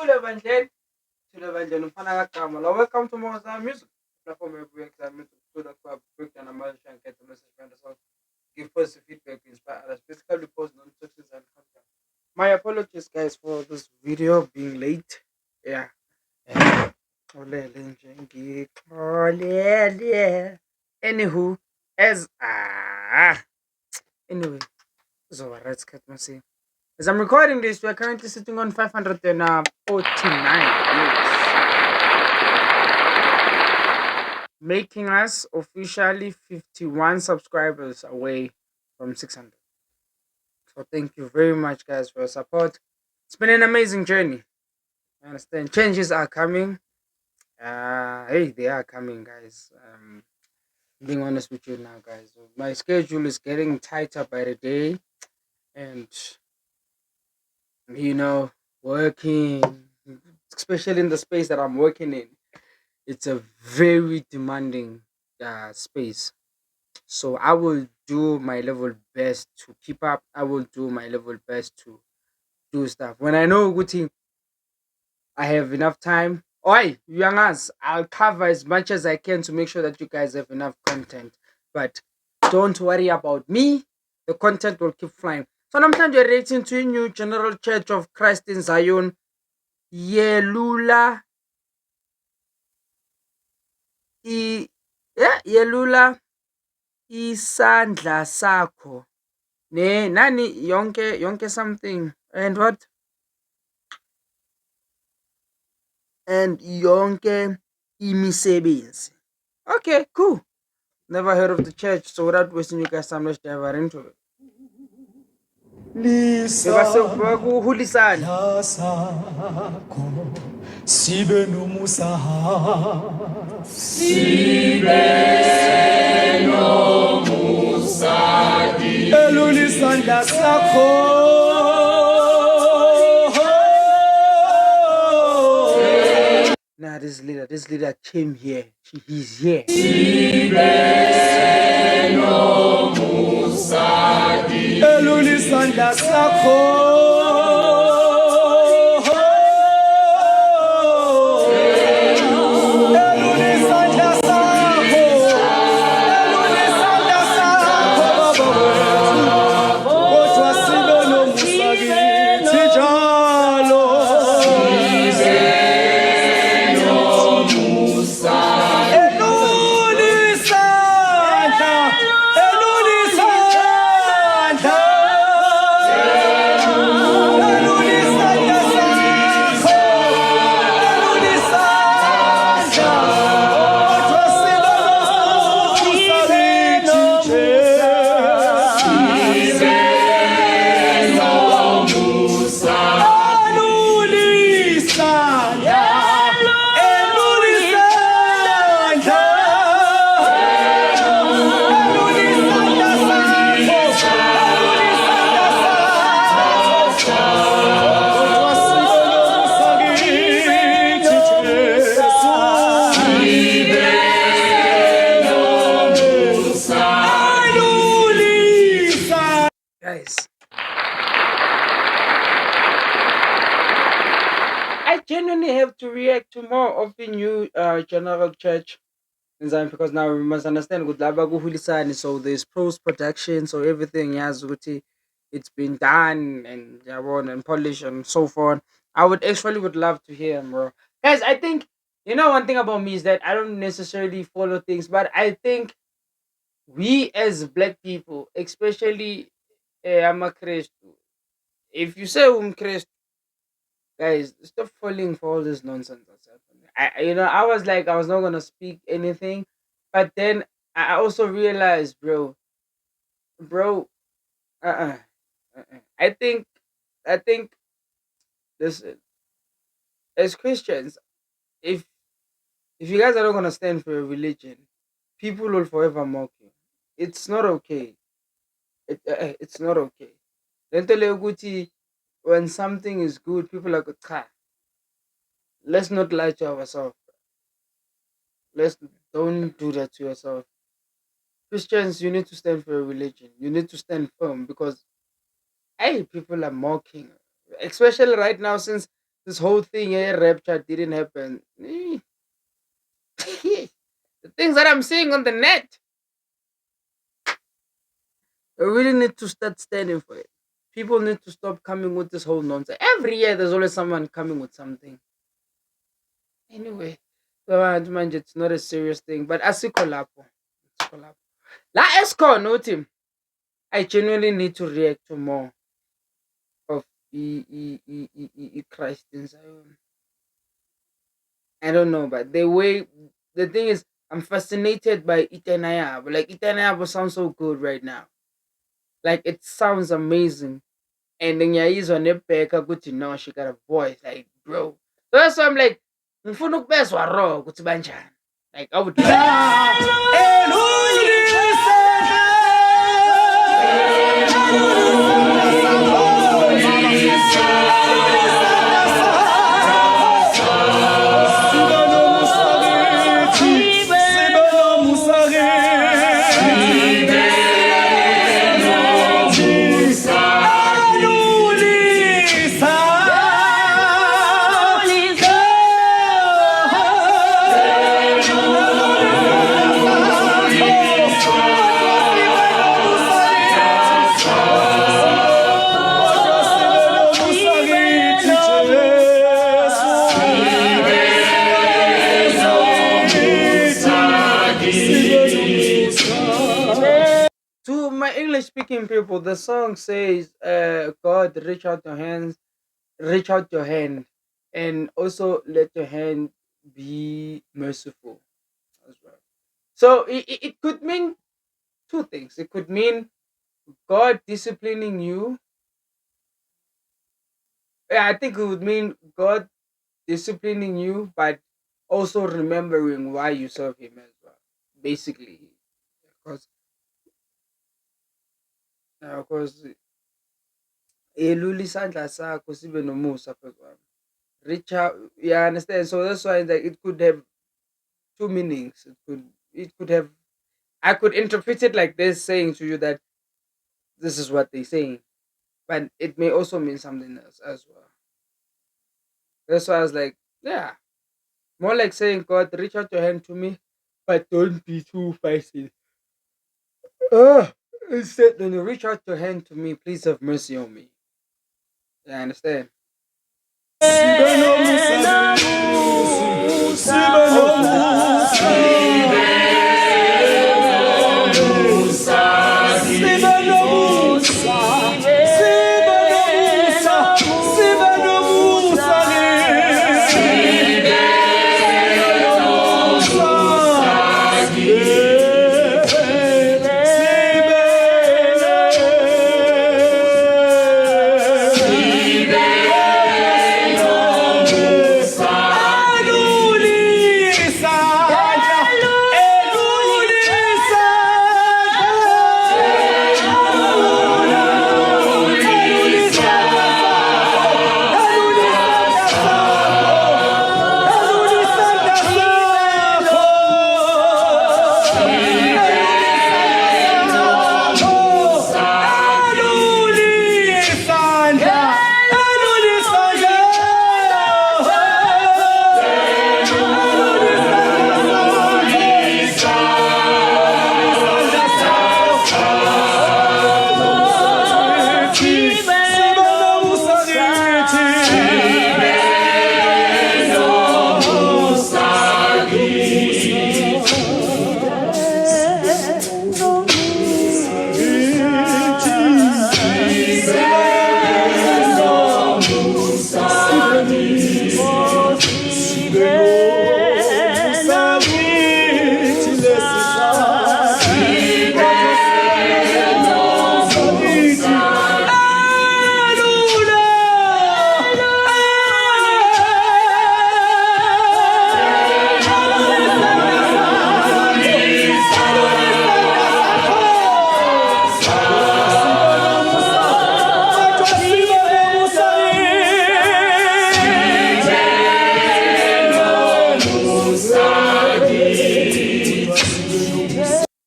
Welcome to Mozart Music. Platform where we examine music so that we break down a message and get the message behind the song. Give positive feedback, inspire others. Basically, post non-toxic and content. My apologies, guys, for this video being late. Yeah. Anywho, as anyway, so let's cut my see. As I'm recording this, we are currently sitting on 549 views, making us officially 51 subscribers away from 600. So thank you very much, guys, for your support. It's been an amazing journey. I understand changes are coming. Hey, they are coming, guys. Being honest with you now, guys, my schedule is getting tighter by the day, and working, especially in the space that I'm working in, it's a very demanding space. So I will do my level best to keep up. I will do my level best to do stuff. When I know good thing, I have enough time. Oi, youngers, I'll cover as much as I can to make sure that you guys have enough content. But don't worry about me. The content will keep flying. So I'm rating to New General Church of Christ in Zion. Yelula. Yelula isandla sakho. Ne nani yonke something. And what? And yonke imisebenzi. Okay, cool. Never heard of the church, so without wasting you guys time, let's dive right into it. Hulisani. Sibe nomusa elulisandla sakho. Nah, this leader came here. He's here. Elulisandla sakho. Guys, I genuinely have to react to more of the new General Church in Zion, because now we must understand good laba kuhulisani, so there's post production, so everything has it's been done and and polished and so forth. I would love to hear him, bro. Guys, I think one thing about me is that I don't necessarily follow things, but I think we as black people, especially I'm a Christian. If you say Christian, guys, stop falling for all this nonsense that's happening. I was like, I was not gonna speak anything, but then I also realized, bro, uh, I think listen, as Christians, if you guys are not gonna stand for your religion, people will forever mock you. It's not okay. It's not okay. Lento leyo ukuthi when something is good, people are like, "Cha." Let's not lie to ourselves. Let's don't do that to yourself. Christians, you need to stand for your religion. You need to stand firm, because hey, people are mocking, especially right now since this whole thing, rapture didn't happen. The things that I'm seeing on the net, we really need to start standing for it. People need to stop coming with this whole nonsense. Every year, there's always someone coming with something. Anyway, so man, it's not a serious thing, but asikho lapho. Asikho lapho. La esco no team. I genuinely need to react to more of Christ in Zion. I don't know, but the thing is, I'm fascinated by Itanaya. Like Itanaya sounds so good right now. Like it sounds amazing. And then Yaizwa nepeka ukuthi no, she got a voice. Like, bro. So that's why I'm like, ngifuna ukubezwa raw ukuthi banjani. Like I would to my English speaking people, the song says, God, reach out your hand, and also let your hand be merciful as well. So it could mean two things. It could mean God disciplining you. Yeah, I think it would mean God disciplining you, but also remembering why you serve Him as well. Basically, because because elula isandla sakho sibe nomusa phezu kwami. Reach out, yeah, I understand. So that's why like it could have two meanings. It could have, I could interpret it like this, saying to you that this is what they're saying, but it may also mean something else as well. That's why I was like, yeah, more like saying, God, reach out your hand to me, but don't be too feisty. Instead, when you reach out your hand to me, please have mercy on me. Yeah, I understand.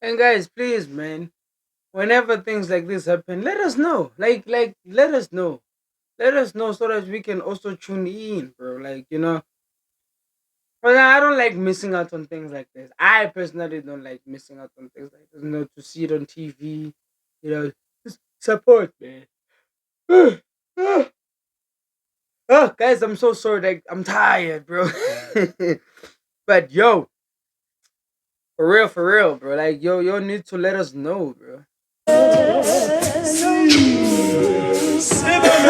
And guys, please, man, whenever things like this happen, let us know. Like, let us know. Let us know so that we can also tune in, bro. Like, but I don't like missing out on things like this. I personally don't like missing out on things like this. To see it on TV, just support, man. Oh, guys, I'm so sorry. Like, I'm tired, bro. But yo, for real, bro. Like, you need to let us know, bro. I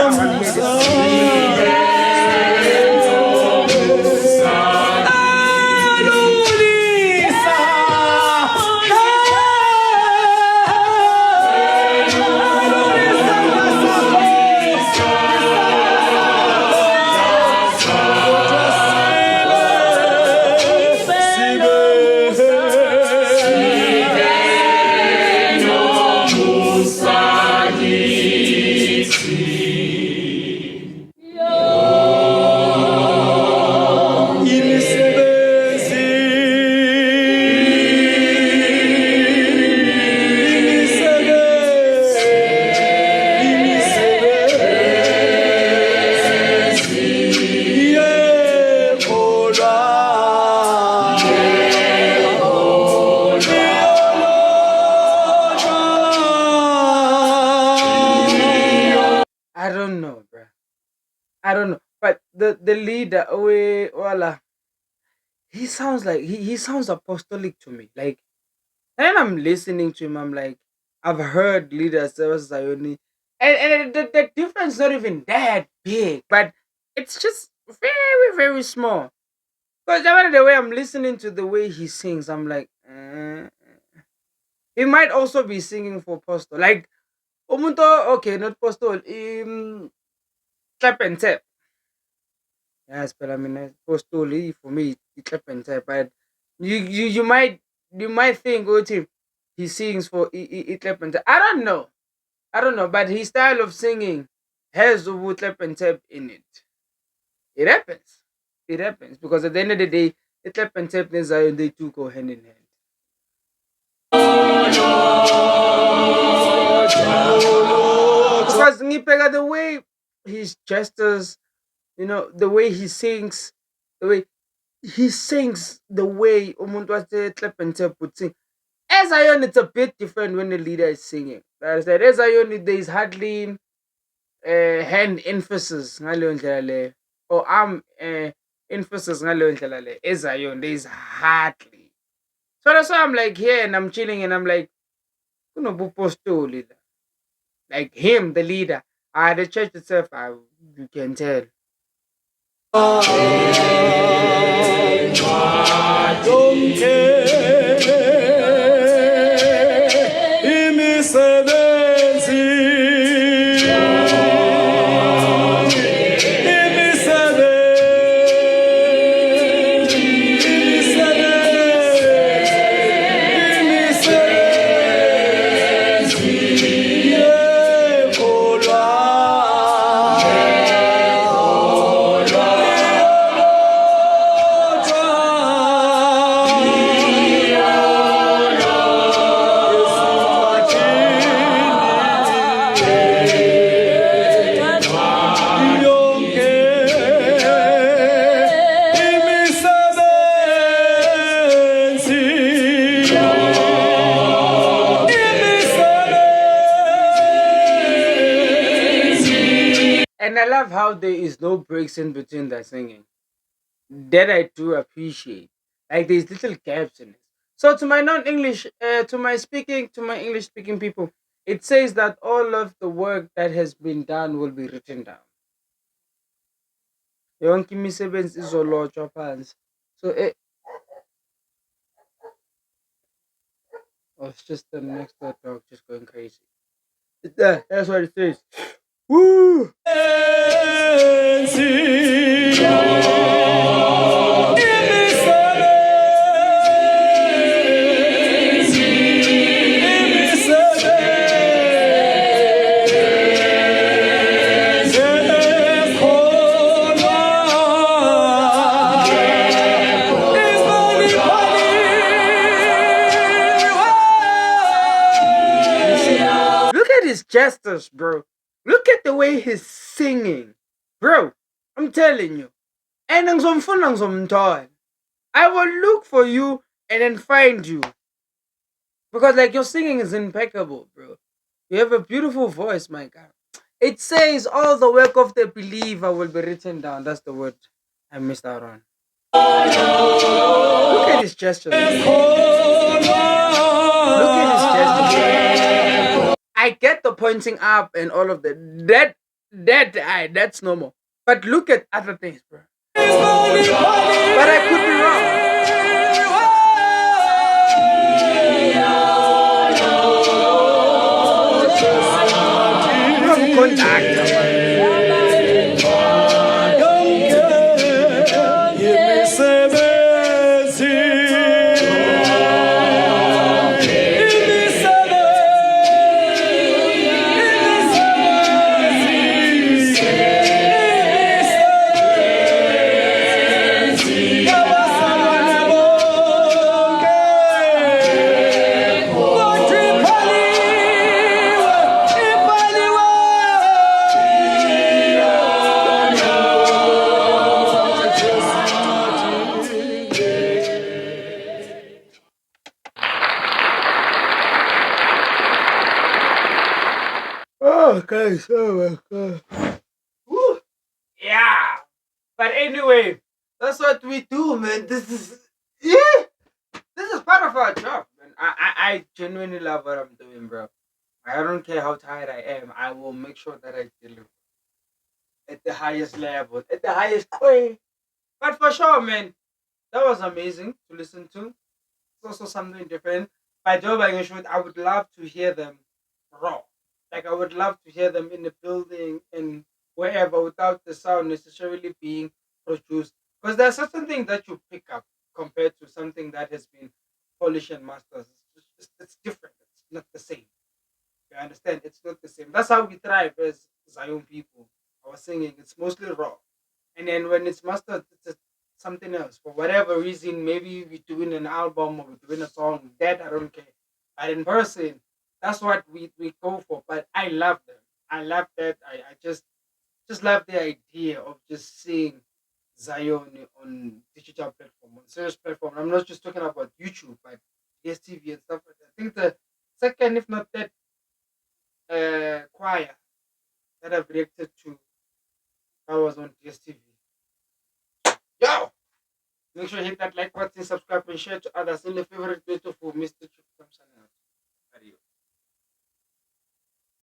want to hear this. I don't know, bro. I don't know. But the leader, Wala, he sounds like he sounds apostolic to me. Like, and I'm listening to him, I'm like, I've heard leaders versus Zioni, and the difference not even that big, but it's just very very small. Because the way I'm listening to the way he sings, I'm like, he might also be singing for Postal. Like, umuntu, okay, not Postal, Clap and Tap. Yes, but I mean, Postal for me, Clap and Tap. But you might think, he sings for Clap and Tap. I don't know, but his style of singing has Clap and Tap in it. It happens. It happens because at the end of the day, Clap and Tap and Zion, they two go hand in hand. Because Ngipega, the way his gestures, the way he sings, the way the way umuntu wase and Tap would sing. As Zion, it's a bit different when the leader is singing. Like I said, as Zion, there is hardly hand emphasis ngaleyo ndlela leyo, or arm emphasis ngaleyo ndlela leyo. As Zion, there is hardly. So that's why I'm like here and I'm chilling and I'm like, kunobupostoli la. Like him, the leader. The church itself, you can tell. And I love how there is no breaks in between the singing. That I do appreciate. Like there's little gaps in it. So to my non-English, to my English-speaking people, it says that all of the work that has been done will be written down. Yonke imisebenzi izolotshwa phansi. So it's just the next door dog just going crazy. That's what it says. Woo! Look at his gestures, bro. Look at the way he's singing. Bro, I'm telling you. And ngizomfuna ngizomthola. I will look for you and then find you. Because like your singing is impeccable, bro. You have a beautiful voice, my guy. It says all the work of the believer will be written down. That's the word I missed out on. Look at his gestures. Look at his gestures. I get the pointing up and all of that. That's normal. But look at other things, bro. But I could be wrong. You have contact, man. Oh, guys. Oh, my God. Woo. Yeah. But anyway, that's what we do, man. Yeah. This is part of our job, man. I genuinely love what I'm doing, bro. I don't care how tired I am. I will make sure that I deliver at the highest level, at the highest way. But for sure, man, that was amazing to listen to. It's also something different. By Joe Biden, I would love to hear them raw. Like I would love to hear them in the building and wherever without the sound necessarily being produced. Because there's certain things that you pick up compared to something that has been polished and mastered. It's different. It's not the same. You understand? It's not the same. That's how we thrive as Zion people. Our singing, it's mostly raw. And then when it's mastered, something else. For whatever reason, maybe we're doing an album or we're doing a song. That I don't care. But in person, that's what we go for. But I love them. I love that. I just love the idea of just seeing Zion on digital platform, on serious platform. I'm not just talking about YouTube, but DSTV and stuff like that. I think the second, if not that, choir that I've reacted to that was on DSTV. Yo! Make sure you hit that like button, subscribe, and share to others in the favorite way for Mr. Chuk.